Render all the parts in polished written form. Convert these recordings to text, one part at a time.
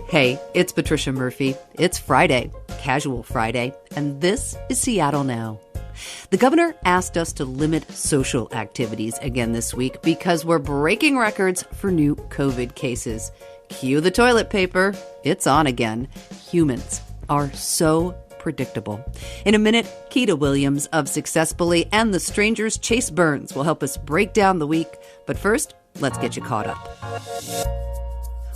Hey, it's Patricia Murphy. It's Friday, Casual Friday, and this is Seattle Now. The governor asked us to limit social activities again this week because we're breaking records for new COVID cases. Cue the toilet paper. It's on again. Humans are so predictable. In a minute, Keita Williams of Success Bully and The Stranger's Chase Burns will help us break down the week. But first, let's get you caught up.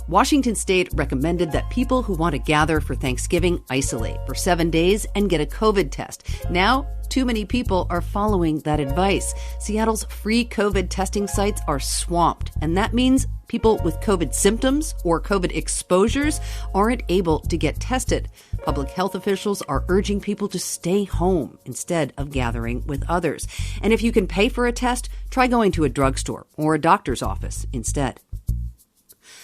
Washington State recommended that people who want to gather for Thanksgiving isolate for 7 days and get a COVID test. Now, too many people are following that advice. Seattle's free COVID testing sites are swamped, and that means people with COVID symptoms or COVID exposures aren't able to get tested. Public health officials are urging people to stay home instead of gathering with others. And if you can pay for a test, try going to a drugstore or a doctor's office instead.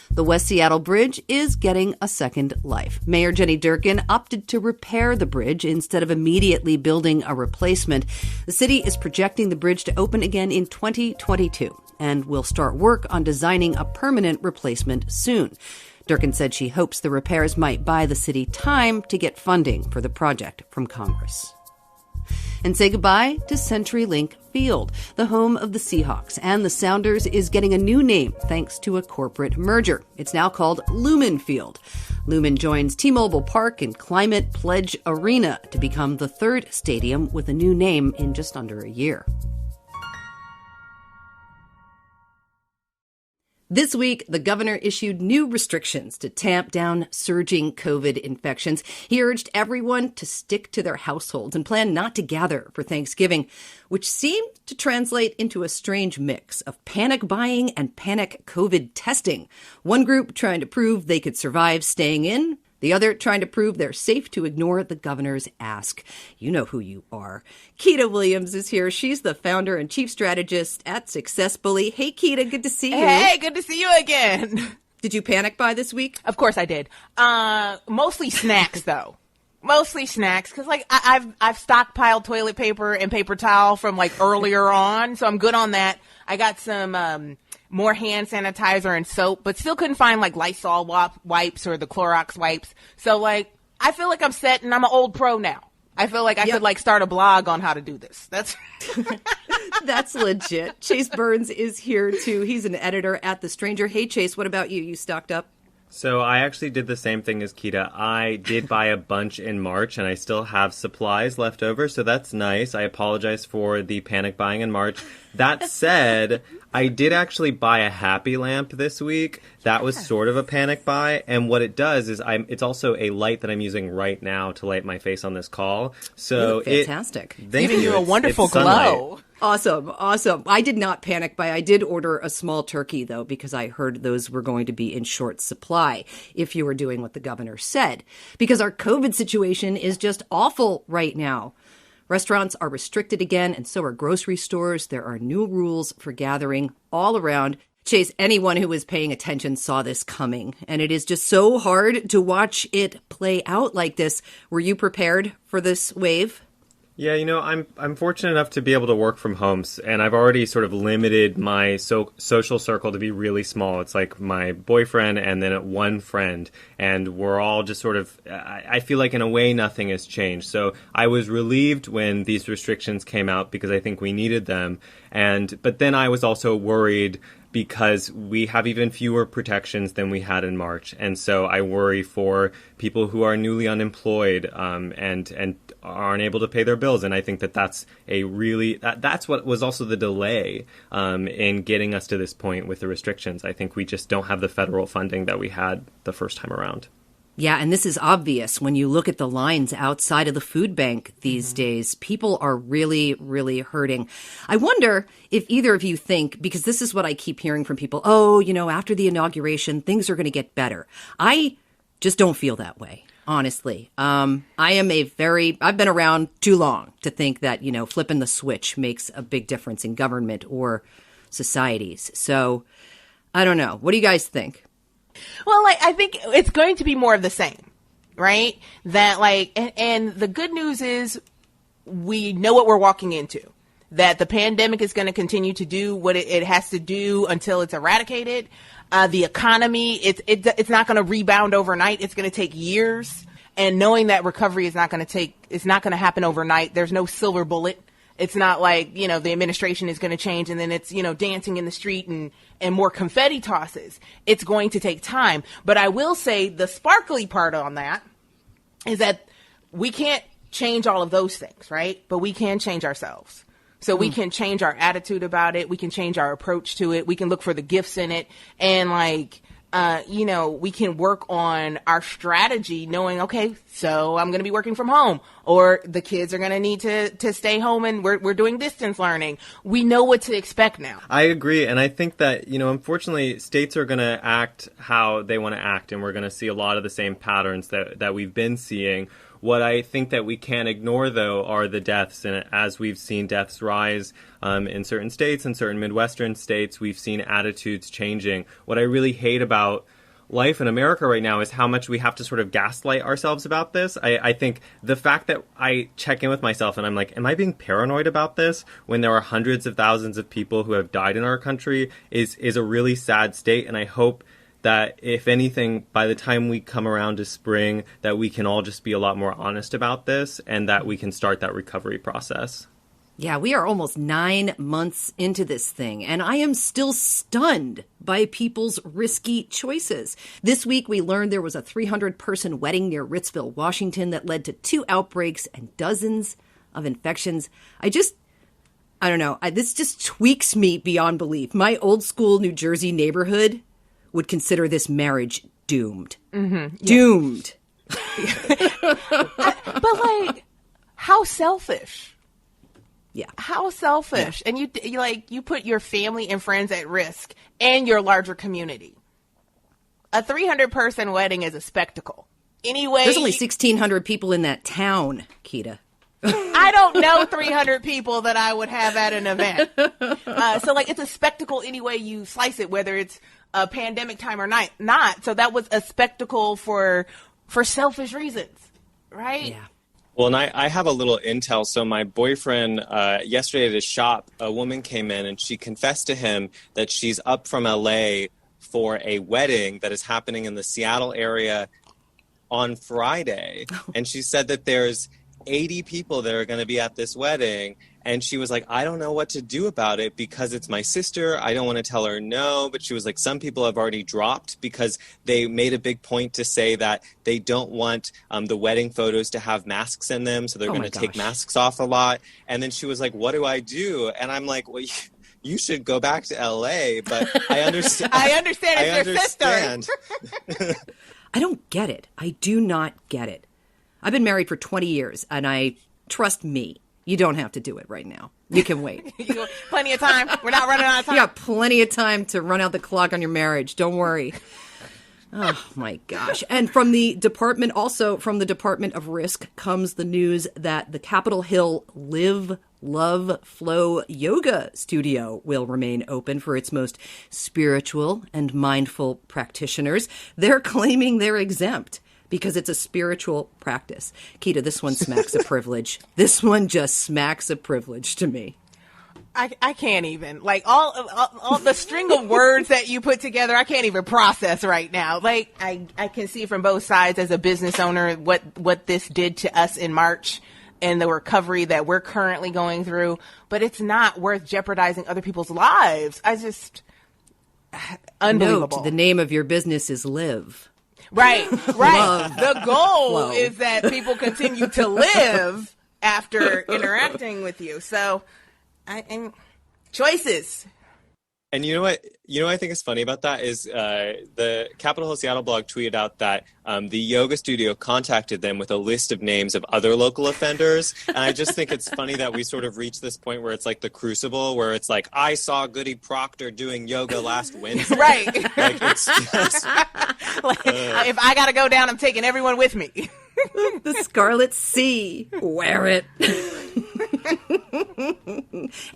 The West Seattle Bridge is getting a second life. Mayor Jenny Durkin opted to repair the bridge instead of immediately building a replacement. The city is projecting the bridge to open again in 2022 and will start work on designing a permanent replacement soon. Durkin said she hopes the repairs might buy the city time to get funding for the project from Congress. And say goodbye to CenturyLink Field. The home of the Seahawks and the Sounders is getting a new name thanks to a corporate merger. It's now called Lumen Field. Lumen joins T-Mobile Park and Climate Pledge Arena to become the third stadium with a new name in just under a year. This week, the governor issued new restrictions to tamp down surging COVID infections. He urged everyone to stick to their households and plan not to gather for Thanksgiving, which seemed to translate into a strange mix of panic buying and panic COVID testing. One group trying to prove they could survive staying in, the other trying to prove they're safe to ignore the governor's ask. You know who you are. Keita Williams is here. She's the founder and chief strategist at Success Bully. Hey, Keita, good to see you. Hey, good to see you again. Did you panic buy this week? Of course I did. Mostly snacks, though. Mostly snacks, because I've stockpiled toilet paper and paper towel from earlier on, so I'm good on that. I got some more hand sanitizer and soap, but still couldn't find Lysol wipes or the Clorox wipes. So I feel like I'm set, and I'm an old pro now. I feel like I could start a blog on how to do this. That's legit. Chase Burns is here too. He's an editor at The Stranger. Hey Chase, what about you? You stocked up? So I actually did the same thing as Keita. I did buy a bunch in March, and I still have supplies left over, so that's nice. I apologize for the panic buying in March. That said, I did actually buy a Happy Lamp this week. That was sort of a panic buy, and what it does is it's also a light that I'm using right now to light my face on this call. So fantastic. Giving you a wonderful glow. Awesome. I did not panic buy. I did order a small turkey, though, because I heard those were going to be in short supply if you were doing what the governor said. Because our COVID situation is just awful right now. Restaurants are restricted again, and so are grocery stores. There are new rules for gathering all around. Chase, anyone who was paying attention saw this coming, and it is just so hard to watch it play out like this. Were you prepared for this wave? Yeah, I'm fortunate enough to be able to work from home, and I've already sort of limited my social circle to be really small. It's like my boyfriend and then one friend, and we're all just sort of, I feel like in a way nothing has changed. So I was relieved when these restrictions came out because I think we needed them, but then I was also worried because we have even fewer protections than we had in March. And so I worry for people who are newly unemployed and aren't able to pay their bills. And I think that's that's what was also the delay in getting us to this point with the restrictions. I think we just don't have the federal funding that we had the first time around. Yeah, and this is obvious when you look at the lines outside of the food bank these days. People are really, really hurting. I wonder if either of you think, because this is what I keep hearing from people, after the inauguration, things are going to get better. I just don't feel that way, honestly. I've been around too long to think that, flipping the switch makes a big difference in government or societies. So I don't know. What do you guys think? Well, I think it's going to be more of the same, right? That and the good news is we know what we're walking into. that the pandemic is going to continue to do what it has to do until it's eradicated. The economy, it's not going to rebound overnight. It's going to take years. And knowing that recovery is not going to happen overnight. There's no silver bullet. It's not like, the administration is going to change and then it's, dancing in the street and more confetti tosses. It's going to take time. But I will say the sparkly part on that is that we can't change all of those things, right? But we can change ourselves. So we can change our attitude about it. We can change our approach to it. We can look for the gifts in it. And we can work on our strategy knowing, okay, so I'm going to be working from home, or the kids are going to need to stay home and we're doing distance learning. We know what to expect now. I agree. And I think that, unfortunately, states are going to act how they want to act. And we're going to see a lot of the same patterns that we've been seeing. What I think that we can't ignore, though, are the deaths. And as we've seen deaths rise in certain states and certain Midwestern states, we've seen attitudes changing. What I really hate about life in America right now is how much we have to sort of gaslight ourselves about this. I think the fact that I check in with myself and I'm like, am I being paranoid about this when there are hundreds of thousands of people who have died in our country is a really sad state. And I hope that if anything, by the time we come around to spring, that we can all just be a lot more honest about this and that we can start that recovery process. Yeah, we are almost 9 months into this thing, and I am still stunned by people's risky choices. This week, we learned there was a 300-person wedding near Ritzville, Washington, that led to 2 outbreaks and dozens of infections. I don't know. This just tweaks me beyond belief. My old school New Jersey neighborhood would consider this marriage doomed. Mm-hmm. Yeah. Doomed. But how selfish. Yeah. How selfish. Yeah. And you put your family and friends at risk and your larger community. A 300-person wedding is a spectacle. Anyway, there's only 1,600 people in that town, Keita. I don't know 300 people that I would have at an event. So it's a spectacle any way you slice it, whether it's a pandemic time or not. So that was a spectacle for selfish reasons, right? Yeah. Well, and I have a little intel. So my boyfriend, yesterday at his shop, a woman came in and she confessed to him that she's up from LA for a wedding that is happening in the Seattle area on Friday. And she said that there's 80 people that are going to be at this wedding. And she was like, I don't know what to do about it because it's my sister. I don't want to tell her no. But she was like, some people have already dropped because they made a big point to say that they don't want the wedding photos to have masks in them. So they're going to take masks off a lot. And then she was like, what do I do? And I'm like, well, you should go back to LA. But I understand. I understand it's your sister. I don't get it. I do not get it. I've been married for 20 years, and trust me, you don't have to do it right now. You can wait. Plenty of time. We're not running out of time. You got plenty of time to run out the clock on your marriage. Don't worry. Oh, my gosh. And from the Department of Risk comes the news that the Capitol Hill Live, Love, Flow Yoga Studio will remain open for its most spiritual and mindful practitioners. They're claiming they're exempt because it's a spiritual practice. Keita, this one smacks of privilege. This one just smacks of privilege to me. I can't even. All the string of words that you put together, I can't even process right now. I can see from both sides as a business owner what this did to us in March and the recovery that we're currently going through. But it's not worth jeopardizing other people's lives. Unbelievable. Note, the name of your business is Live. Right. The goal is that people continue to live after interacting with you. So, choices. And you know what I think is funny about that is the Capitol Hill Seattle blog tweeted out that the yoga studio contacted them with a list of names of other local offenders. And I just think it's funny that we sort of reached this point where it's like the crucible, where it's like, I saw Goody Proctor doing yoga last Wednesday. Right. It's just... if I got to go down, I'm taking everyone with me. The Scarlet Sea. Wear it.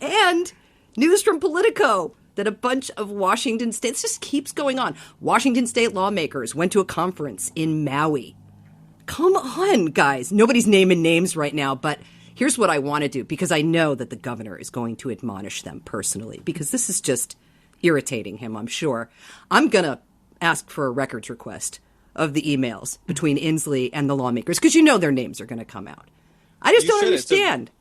And news from Politico that a bunch of Washington State, this just keeps going on. Washington State lawmakers went to a conference in Maui. Come on, guys. Nobody's naming names right now, but here's what I want to do, because I know that the governor is going to admonish them personally, because this is just irritating him, I'm sure. I'm going to ask for a records request of the emails between Inslee and the lawmakers, because you know their names are going to come out. I just don't understand.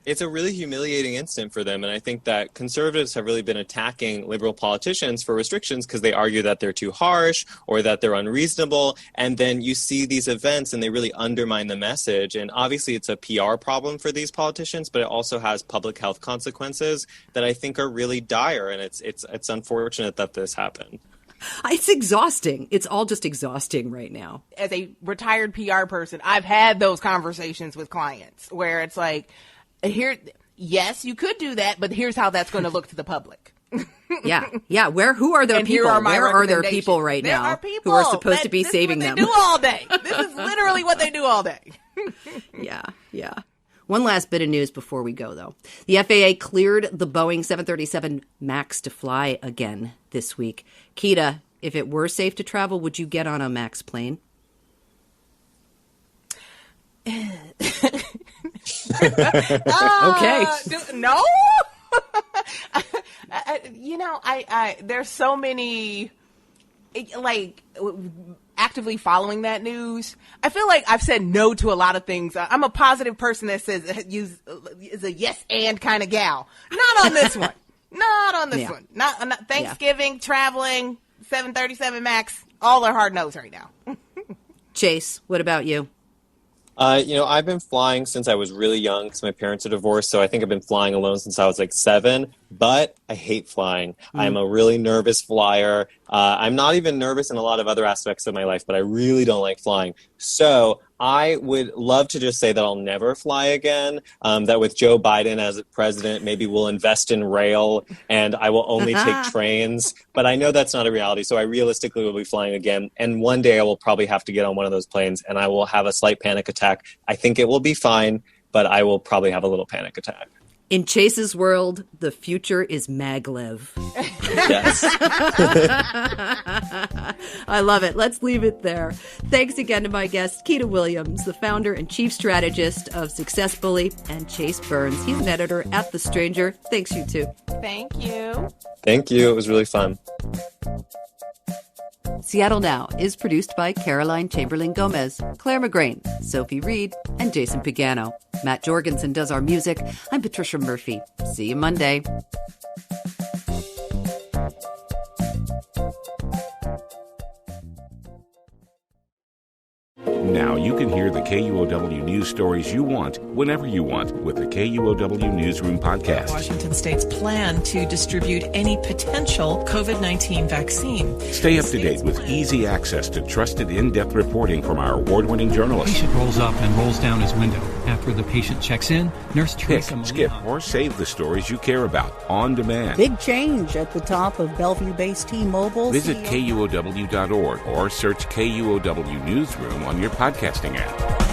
It's a really humiliating incident for them, and I think that conservatives have really been attacking liberal politicians for restrictions because they argue that they're too harsh or that they're unreasonable, and then you see these events and they really undermine the message. And obviously it's a PR problem for these politicians, but it also has public health consequences that I think are really dire, and it's unfortunate that this happened. It's exhausting. It's all just exhausting right now. As a retired PR person, I've had those conversations with clients where it's like, yes, you could do that, but here's how that's going to look to the public. Yeah. Who are their people? Where are their people right there now are people who are supposed to be saving them? This is what they do all day. This is literally what they do all day. Yeah. One last bit of news before we go, though. The FAA cleared the Boeing 737 MAX to fly again this week. Keita, if it were safe to travel, would you get on a MAX plane? Okay. No. There's so many, actively following that news. I feel like I've said no to a lot of things. I'm a positive person that says is a yes and kind of gal. Not on this one. Not on this one. Not Thanksgiving, traveling, 737 MAX. All are hard nose right now. Chase, what about you? I've been flying since I was really young because my parents are divorced, so I think I've been flying alone since I was like 7, but I hate flying. I'm a really nervous flyer. I'm not even nervous in a lot of other aspects of my life, but I really don't like flying. So I would love to just say that I'll never fly again, that with Joe Biden as president, maybe we'll invest in rail and I will only take trains. But I know that's not a reality, so I realistically will be flying again. And one day I will probably have to get on one of those planes and I will have a slight panic attack. I think it will be fine, but I will probably have a little panic attack. In Chase's world, the future is maglev. Yes. I love it. Let's leave it there. Thanks again to my guest, Keita Williams, the founder and chief strategist of Success Bully, and Chase Burns. He's an editor at The Stranger. Thanks, you two. Thank you. Thank you. It was really fun. Seattle Now is produced by Caroline Chamberlain Gomez, Clare McGrane, Sophie Reed, and Jason Pagano. Matt Jorgensen does our music. I'm Patricia Murphy. See you Monday. Now you can hear the KUOW news stories you want whenever you want with the KUOW Newsroom podcast. Washington State's plan to distribute any potential COVID-19 vaccine. Stay up to date with easy access to trusted in-depth reporting from our award-winning journalists. Patient rolls up and rolls down his window. After the patient checks in, Nurse Teresa Pick, skip, or save the stories you care about on demand. Big change at the top of Bellevue-based T-Mobile. Visit KUOW.org or search KUOW Newsroom on your podcasting app.